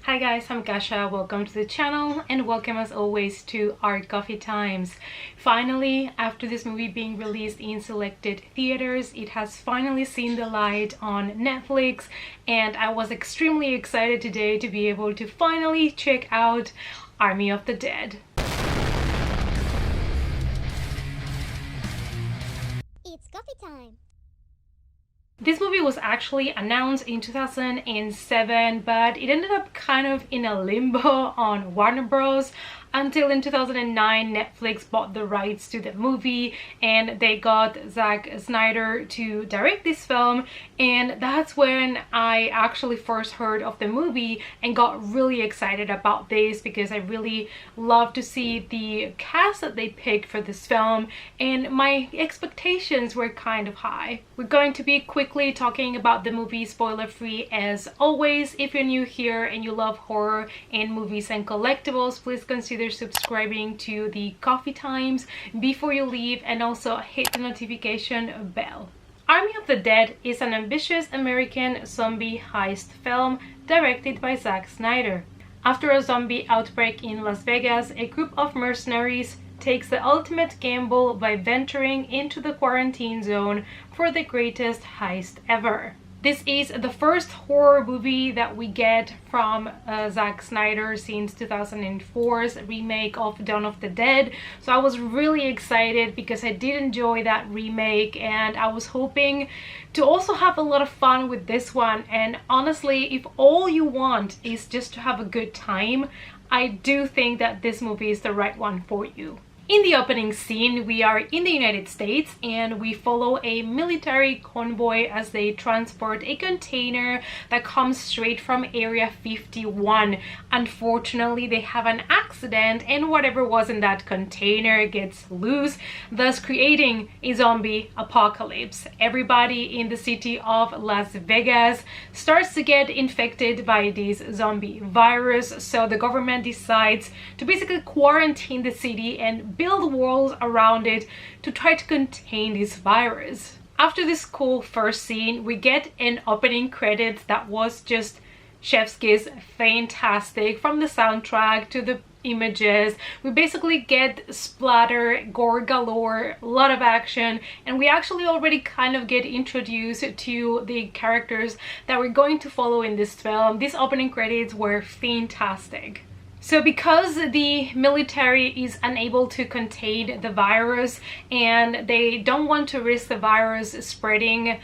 Hi guys, I'm Kasha. Welcome to the channel and welcome as always to Art Coffee Times. Finally, after this movie being released in selected theaters, it has finally seen the light on Netflix, and I was extremely excited today to be able to finally check out Army of the Dead. It's coffee time. This movie was actually announced in 2007, but it ended up kind of in a limbo on Warner Bros. Until in 2009, Netflix bought the rights to the movie and they got Zack Snyder to direct this film, and that's when I actually first heard of the movie and got really excited about this because I really love to see the cast that they picked for this film, and my expectations were kind of high. We're going to be quickly talking about the movie spoiler free as always. If you're new here and you love horror and movies and collectibles, please consider subscribing to the Coffee Times before you leave, and also hit the notification bell. Army of the Dead is an ambitious American zombie heist film directed by Zack Snyder. After a zombie outbreak in Las Vegas, a group of mercenaries takes the ultimate gamble by venturing into the quarantine zone for the greatest heist ever. This is the first horror movie that we get from Zack Snyder since 2004's remake of Dawn of the Dead. So I was really excited because I did enjoy that remake, and I was hoping to also have a lot of fun with this one. And honestly, if all you want is just to have a good time, I do think that this movie is the right one for you. In the opening scene, we are in the United States and we follow a military convoy as they transport a container that comes straight from Area 51. Unfortunately, they have an accident and whatever was in that container gets loose, thus creating a zombie apocalypse. Everybody in the city of Las Vegas starts to get infected by this zombie virus, so the government decides to basically quarantine the city and build walls around it to try to contain this virus. After this cool first scene, we get an opening credits that was just chef's kiss fantastic. From the soundtrack to the images, we basically get splatter, gore galore, a lot of action, and we actually already kind of get introduced to the characters that we're going to follow in this film. These opening credits were fantastic. So because the military is unable to contain the virus and they don't want to risk the virus spreading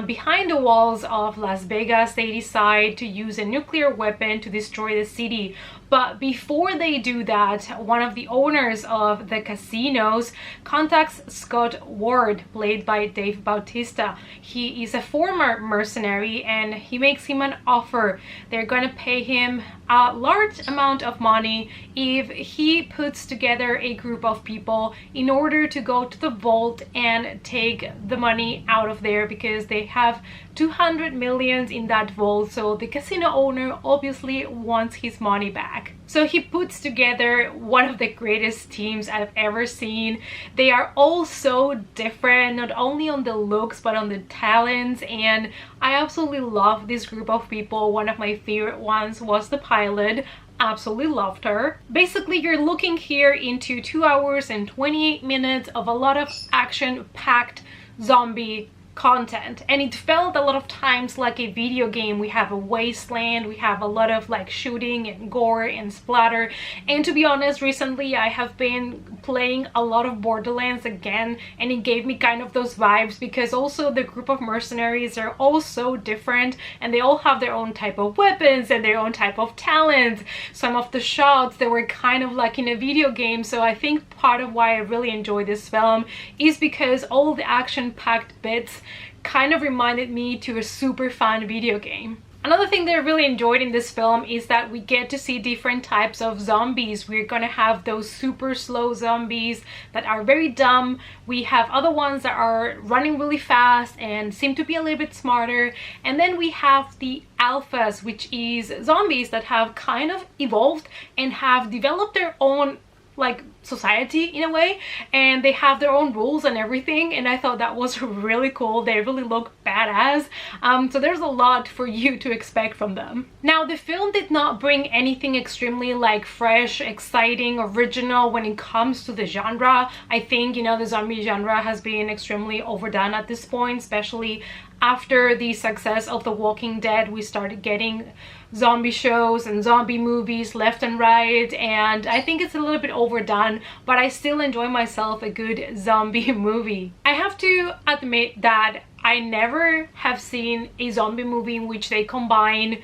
behind the walls of Las Vegas, they decide to use a nuclear weapon to destroy the city. But before they do that, one of the owners of the casinos contacts Scott Ward, played by Dave Bautista. He is a former mercenary and he makes him an offer. They're gonna pay him a large amount of money if he puts together a group of people in order to go to the vault and take the money out of there, because they have 200 million in that vault, so the casino owner obviously wants his money back. So he puts together one of the greatest teams I've ever seen. They are all so different, not only on the looks but on the talents, and I absolutely love this group of people. One of my favorite ones was the pilot. Absolutely loved her. Basically, you're looking here into 2 hours and 28 minutes of a lot of action-packed zombie content, and it felt a lot of times like a video game. We have a wasteland, we have a lot of like shooting and gore and splatter, and to be honest, recently I have been playing a lot of Borderlands again, and it gave me kind of those vibes, because also the group of mercenaries are all so different and they all have their own type of weapons and their own type of talents. Some of the shots, they were kind of like in a video game, so I think part of why I really enjoy this film is because all the action-packed bits kind of reminded me to a super fun video game. Another thing that I really enjoyed in this film is that we get to see different types of zombies. We're gonna have those super slow zombies that are very dumb. We have other ones that are running really fast and seem to be a little bit smarter. And then we have the alphas, which is zombies that have kind of evolved and have developed their own like society in a way, and they have their own rules and everything, and I thought that was really cool. They really look badass. So there's a lot for you to expect from them. Now, the film did not bring anything extremely like fresh, exciting, original when it comes to the genre. I think, you know, the zombie genre has been extremely overdone at this point, especially after the success of The Walking Dead. We started getting zombie shows and zombie movies left and right, and I think it's a little bit overdone, but I still enjoy myself a good zombie movie. I have to admit that I never have seen a zombie movie in which they combine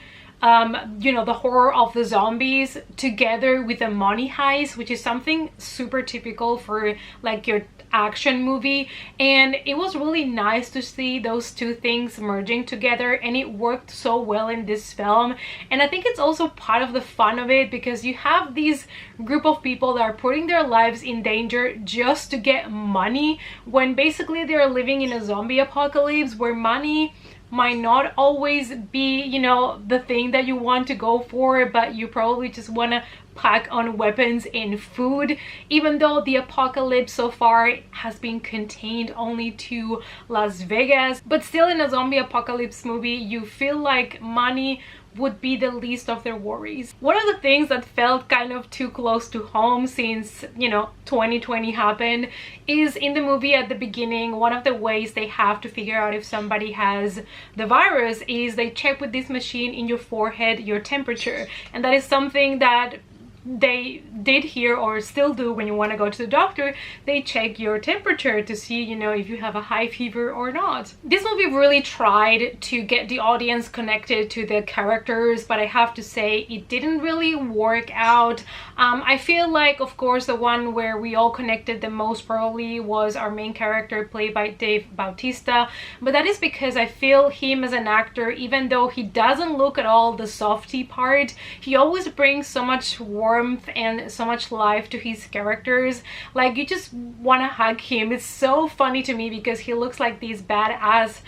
you know, the horror of the zombies together with the money heist, which is something super typical for like your action movie, and it was really nice to see those two things merging together, and it worked so well in this film. And I think it's also part of the fun of it, because you have these group of people that are putting their lives in danger just to get money, when basically they're living in a zombie apocalypse where money might not always be, you know, the thing that you want to go for, but you probably just want to pack on weapons and food, even though the apocalypse so far has been contained only to Las Vegas. But still, in a zombie apocalypse movie, you feel like money would be the least of their worries. One of the things that felt kind of too close to home since, you know, 2020 happened is in the movie at the beginning, one of the ways they have to figure out if somebody has the virus is they check with this machine in your forehead your temperature. And that is something that they did here, or still do, when you want to go to the doctor. They check your temperature to see, you know, if you have a high fever or not. This movie really tried to get the audience connected to the characters, but I have to say it didn't really work out. I feel like, of course, the one where we all connected the most probably was our main character, played by Dave Bautista, but that is because I feel him as an actor, even though he doesn't look at all the softy part, he always brings so much warmth and so much life to his characters. Like, you just want to hug him. It's so funny to me because he looks like this badass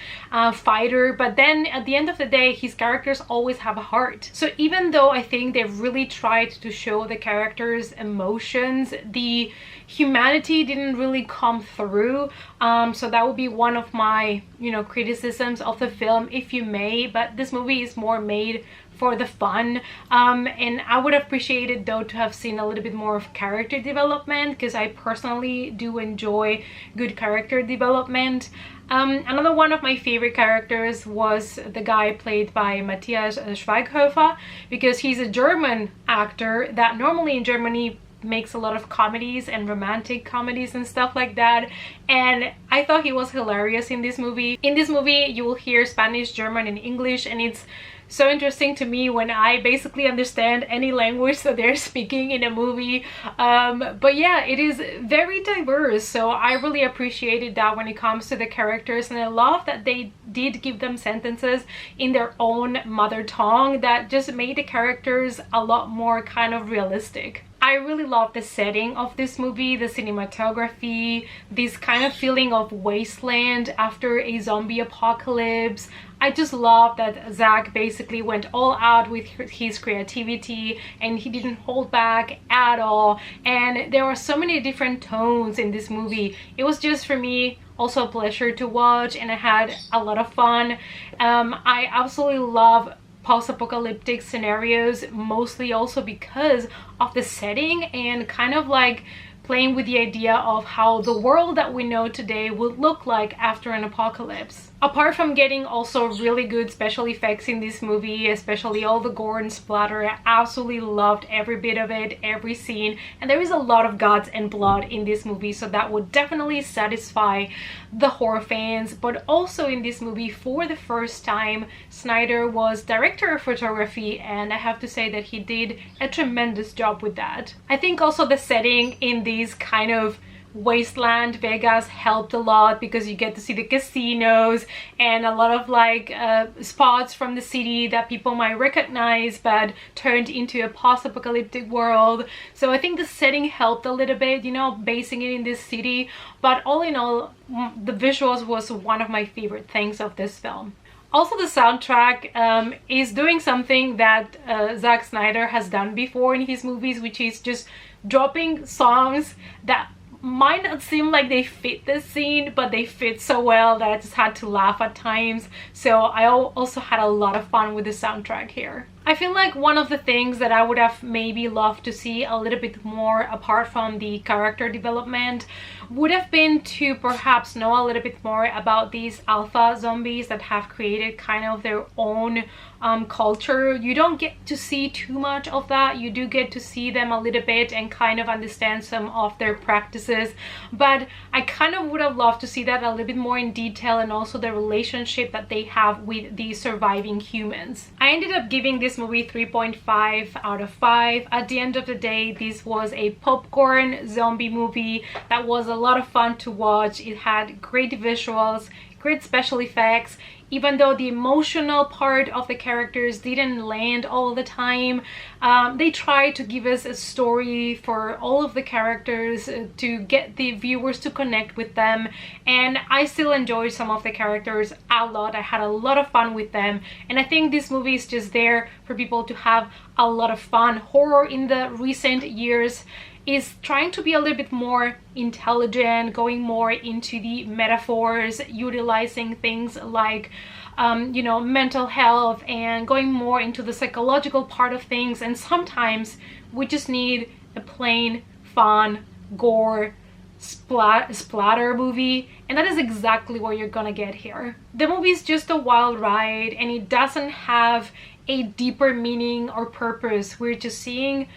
fighter, but then at the end of the day, his characters always have a heart. So even though I think they really tried to show the characters' emotions, the humanity didn't really come through. So that would be one of my, you know, criticisms of the film, if you may. But this movie is more made for the fun, and I would have appreciated though to have seen a little bit more of character development, because I personally do enjoy good character development. Another one of my favorite characters was the guy played by Matthias Schweighöfer, because he's a German actor that normally in Germany makes a lot of comedies and romantic comedies and stuff like that, and I thought he was hilarious in this movie. In this movie you will hear Spanish, German and English, and it's so interesting to me when I basically understand any language that they're speaking in a movie. But yeah, it is very diverse, so I really appreciated that when it comes to the characters, and I love that they did give them sentences in their own mother tongue that just made the characters a lot more kind of realistic. I really love the setting of this movie, the cinematography, this kind of feeling of wasteland after a zombie apocalypse. I just love that Zack basically went all out with his creativity and he didn't hold back at all. And there were so many different tones in this movie. It was just, for me, also a pleasure to watch, and I had a lot of fun. I absolutely love post-apocalyptic scenarios, mostly also because of the setting and kind of like playing with the idea of how the world that we know today would look like after an apocalypse. Apart from getting also really good special effects in this movie, especially all the gore and splatter, I absolutely loved every bit of it, every scene, and there is a lot of guts and blood in this movie, so that would definitely satisfy the horror fans. But also in this movie, for the first time, Snyder was director of photography, and I have to say that he did a tremendous job with that. I think also the setting in these kind of wasteland Vegas helped a lot, because you get to see the casinos and a lot of like spots from the city that people might recognize but turned into a post-apocalyptic world. So I think the setting helped a little bit, you know, basing it in this city. But all in all, the visuals was one of my favorite things of this film. Also, the soundtrack is doing something that Zack Snyder has done before in his movies, which is just dropping songs that might not seem like they fit the scene, but they fit so well that I just had to laugh at times. So I also had a lot of fun with the soundtrack here. I feel like one of the things that I would have maybe loved to see a little bit more, apart from the character development, would have been to perhaps know a little bit more about these alpha zombies that have created kind of their own culture. You don't get to see too much of that. You do get to see them a little bit and kind of understand some of their practices, but I kind of would have loved to see that a little bit more in detail, and also the relationship that they have with the surviving humans. I ended up giving this movie 3.5 out of 5. At the end of the day, this was a popcorn zombie movie that was a lot of fun to watch. It had great visuals, great special effects. Even though the emotional part of the characters didn't land all the time, they tried to give us a story for all of the characters to get the viewers to connect with them, and I still enjoyed some of the characters a lot. I had a lot of fun with them, and I think this movie is just there for people to have a lot of fun. Horror in the recent years is trying to be a little bit more intelligent, going more into the metaphors, utilizing things like you know, mental health, and going more into the psychological part of things. And sometimes we just need a plain fun gore splatter movie, and that is exactly what you're gonna get here. The movie is just a wild ride, and it doesn't have a deeper meaning or purpose. We're just seeing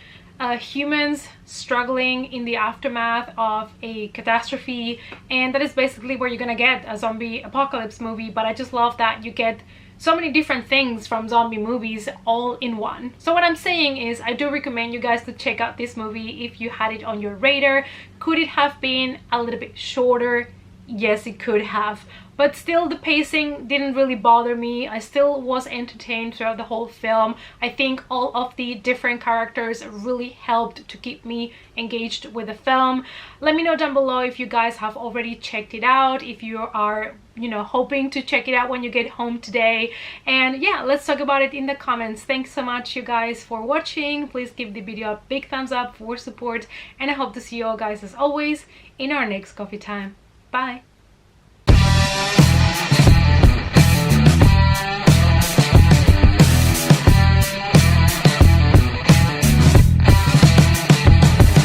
humans struggling in the aftermath of a catastrophe, and that is basically where you're gonna get a zombie apocalypse movie. But I just love that you get so many different things from zombie movies all in one. So what I'm saying is, I do recommend you guys to check out this movie if you had it on your radar. Could it have been a little bit shorter? Yes, it could have, but still the pacing didn't really bother me. I still was entertained throughout the whole film. I think all of the different characters really helped to keep me engaged with the film. Let me know down below if you guys have already checked it out, if you are, you know, hoping to check it out when you get home today. And yeah, let's talk about it in the comments. Thanks so much, you guys, for watching. Please give the video a big thumbs up for support, and I hope to see you all guys as always in our next coffee time. Bye.